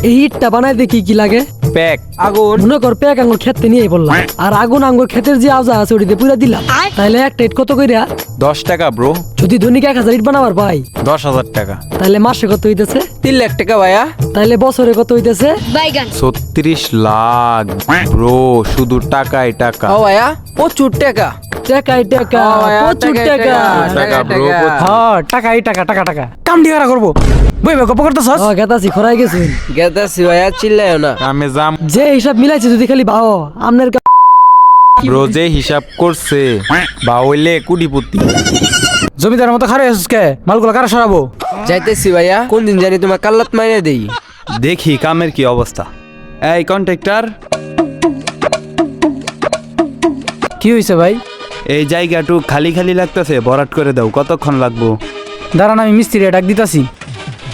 এই ইটটা বানাইতে কি কি লাগে? প্যাক আগুন। মনে কর প্যাক আঙ্গুর খেতে নিয়ে বললাম, আর আগুন আঙ্গুর ক্ষেতের যে আওজা আছে ওটিতে পুরা দিলাম, তাহলে একটা ইট কত কইরা? 10 টাকা ব্রো। যদি ধনিক 1000 ইট বানাবার পাই 10,000 টাকা। তাহলে মাসে কত হইতেছে? 3 লাখ টাকা ভাইয়া। তাহলে বছরে কত হইতেছে? 36 লাখ ব্রো, শুধু টাকাই টাকা। ও ভাইয়া প্রচুর টাকা। টাকাই টাকা, ও ভাইয়া, প্রচুর টাকাই টাকা। টাকা ব্রো। হ্যাঁ টাকাই টাকা টাকা টাকা কাম ডিগারা করবো বই গপ করতেছস। গেতাছি খরাই গেছুন। গেতাছি ভাইয়া, চিল্লাইও না। আমি জাম যে হিসাব মিলাইছে যদি খালি ভাও আমনের ব্রো, যে হিসাব করছে বা হইলে কুড়িপতি। জমিদারের মতো খারে আছিস কে? মালগুলো কারা সরাবো? যাইতেছি ভাইয়া, কোন দিন জানি তোমার কাল্লাত মাইনে দেই। দেখি কামের কি অবস্থা। এই কন্ট্রাক্টর, কি হয়েছে ভাই? এই জায়গাটু খালি খালি লাগতেছে, ভরাট করে দাও। কতক্ষণ লাগবো? দাঁড়ান আমি মিস্ত্রি ডাক দিতাছি।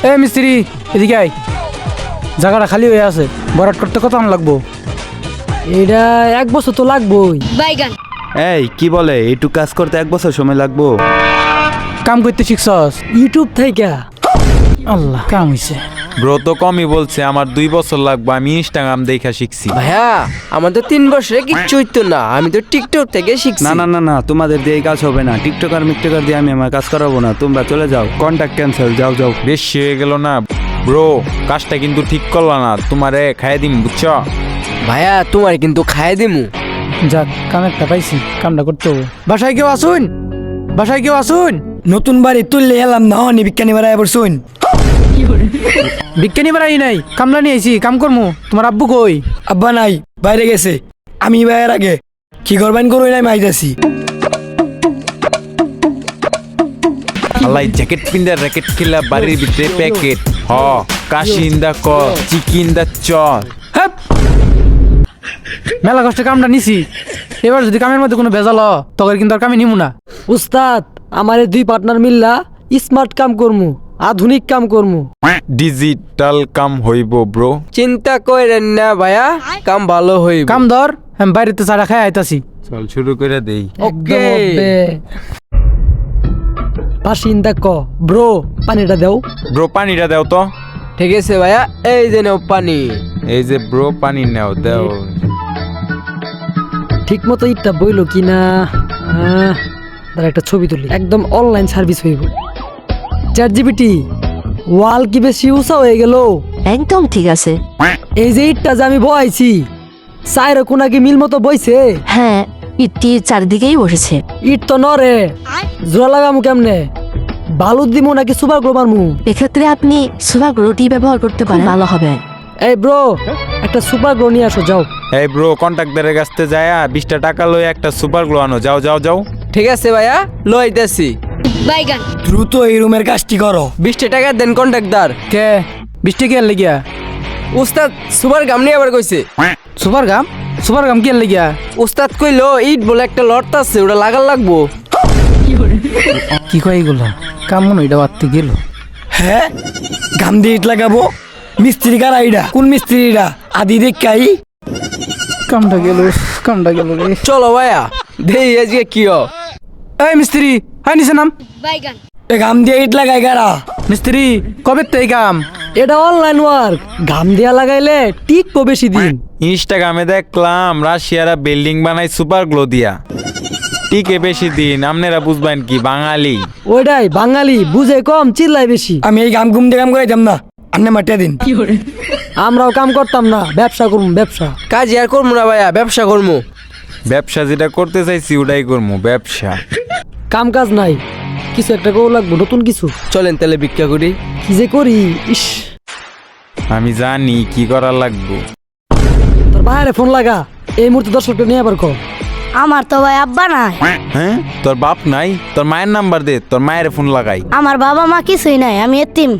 এ মিস্ত্রি এদিকে আয়, জায়গাটা খালি হয়ে আছে, ভরাট করতে কতক্ষণ লাগবো? এটা 1 বছর তো লাগবেই। এই কি বলে, এইটু কাজ করতে 1 বছর সময় লাগবো? কাম করতে শিখছস? ইউটিউব থেকে। আল্লাহ, কাম হয়েছে। ব্রো তো কমই বলছে, আমার 2 বছর লাগবে। আমি ইনস্টাগ্রাম দেখা শিখছি। ভাইয়া আমার তো 3 বছরে কিচ্ছু হইতো না, আমি তো টিকটক থেকে শিখছি। না না না না, তোমাদের দিয়ে এই কাজ হবে না। টিকটকার মিকটকার দিয়ে আমি আমার কাজ করাবো না। তোমরা চলে যাও, কন্ট্যাক্ট ক্যান্সেল। যাও যাও, বেশি হয়ে গেল না ব্রো। কাজটা কিন্তু ঠিক করলা না, তোমারে খাইয়ে দিম, বুঝছো? ভাইয়া তোমার কিন্তু খাইয়ে দিমু। যাক, কাম একটা পাইছি, কামটা করতে হবে। বাসায় কেউ আসুন, বাসায় কেউ আসুন। নতুন বাড়ি তুললে এলাম না হনি বিজ্ঞানী বাড়াই আবার শুন। বিজ্ঞানী বাড়াই নাই, কামলা নিয়ে আইছি, কাম করমু। তোমার আব্বু কই? আব্বা নাই, বাইরে গেছে। আমি বাইরের আগে কি করবেন করুই নাই মাইতাছি। আল্লাহ, জ্যাকেট পিন্দার র্যাকেট খেলা বাড়ির ভিতরে প্যাকেট। হ, কাশি ইন দা ক, চিকি ইন দা চ। হ্যাপ! মেলা কষ্টে কামটা নিছি, এবার যদি কামের মধ্যে কোনো ভেজাল হয়, তখন কিন্তু আর কামে নিমু না। উস্তাদ, আমারে 2 পার্টনার মিললা স্মার্ট কাম করমু, আধুনিক কাম করমু। ডিজিটাল কাম হইব ব্রো। চিন্তা করেন না ভাইয়া, কাম ভালো হইব। কাম ধর, আমি বাইরেতে চারা খাই আইতাছি। চল শুরু করে দেই। ওকে। বাসিন্দা ক ব্রো, পানিটা দাও। ব্রো পানিটা দাও তো। ঠিক আছে ভাইয়া, এই যে নাও পানি। এই যে ব্রো, পানি নাও, দাও। ঠিক মতো ইটটা বইলো কিনা, তার একটা ছবি তুলি। একদম অনলাইন সার্ভিস হইব। ChatGPT, ওয়াল কি বেশি উঁচা হয়ে গেল? একদম ঠিক আছে। এই যে ইটটা যে আমি বইছি, চাইরে কোনা কি মিল মতো বইছে? হ্যাঁ, ইটটি চারিদিকেই বসেছে। ইট তো নরে, জোড়া লাগামু কেমনে? বালু দিমু নাকি সুপার গ্লো মারমু? এক্ষেত্রে আপনি সুপার রুটি ব্যবহার করতে পারেন, ভালো হবে। এই ব্রো, একটা সুপার গ্লো নিয়ে আসো, যাও। এই ব্রো, কন্ট্রাক্টরের কাছে যায় 20 টাকা লই একটা সুপার গ্লো আনো। যাও যাও যাও। ঠিক আছে ভাইয়া, লইতেছি। দ্রুত এই রুমের কাজটি করো। 20 টাকা দেন কন্ট্রাক্টর। কে 20 টাকা লেগিয়া? উস্তাদ সুপার গাম নিয়ে আবার কইছে। সুপার গাম? সুপার গাম কি লেগিয়া? উস্তাদ কইলো ইট বলে একটা লড়তা আছে, ওটা লাগার লাগবো। কি কয় এগুলো? কাম মনে এটা বাড়তে গেল। হ্যাঁ, গাম দিয়ে ইট লাগাবো? মিস্ত্রি কার আইডা? কোন মিস্ত্রিটা? আদি দেখাই। কামটা গেল, কামটা গেল রে। চলো ভাইয়া, দেই আজকে কি হ। এই মিস্ত্রি, হাই নিচে নাম। এ গাম দিয়ে ইট লাগাই গারা। মিস্ত্রি কবে তো এই কাম? এটা অনলাইন ওয়ার্ক, ঘাম দিয়া লাগাইলে টিকবো বেশি দিন। ইনস্টাগ্রামে দেখলাম রাশিয়ারা বিল্ডিং বানাই সুপার গ্লো দিয়া, টিকে বেশি দিন। আপনারা বুঝবেন কি, বাঙালি। ওইটাই বাঙালি, বুঝে কম চিল্লাই বেশি। আমি এই গাম ঘুম দিয়ে কাম করাইতাম না, আন্নে মাটিয়া দিন। আমরাও কাম করতাম না, ব্যবসা করুম ব্যবসা। কাজ আর করবো না ভাইয়া, ব্যবসা করবো। ব্যবসা যেটা করতে চাইছি ওটাই করবো, ব্যবসা। কাম কাজ নাই, কিছু একটা করো লাগবো, নতুন কিছু। চলেন তাহলে ভিক্ষা করি। কি যে করি, ইস। আমি জানি কি করা লাগবো। তোর বাইরে ফোন লাগা, এই মুহূর্তে দর্শকটা নিয়ে আবার কর। আমার তো ভাই আব্বা নাই। হ্যাঁ, তোর বাপ নাই? তোর মায়ের নাম্বার দে, তোর মায়ের ফোন লাগাই। আমার বাবা মা কিছুই নাই, আমি এতিম।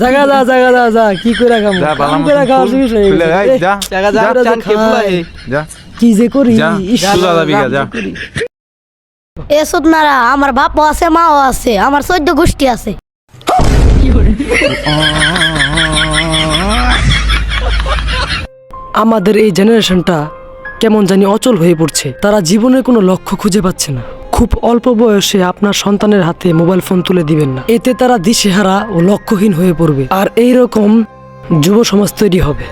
জাগা যা জাগা যা যা, কি করে খাম? যা, কাম বালাম করে খাওয়ার জিনিস হয়ে খুলে গেছে। আয়, যা। জায়গা যা, যা, চান খেয়ে খাই। ফুলাই। যা কি যে করি, যা, ইস। সোজা যাবি গা, যা। এসব নারা, আমার বাপও আছে মাও আছে, আমার 14 গোষ্ঠী আছে। আমাদের এই জেনারেশনটা কেমন জানি অচল হয়ে পড়ছে। তারা জীবনের কোনো লক্ষ্য খুঁজে পাচ্ছে না। খুব অল্প বয়সে আপনার সন্তানের হাতে মোবাইল ফোন তুলে দিবেন না, এতে তারা দিশেহারা ও লক্ষ্যহীন হয়ে পড়বে, আর এইরকম যুব সমাজ তৈরি হবে।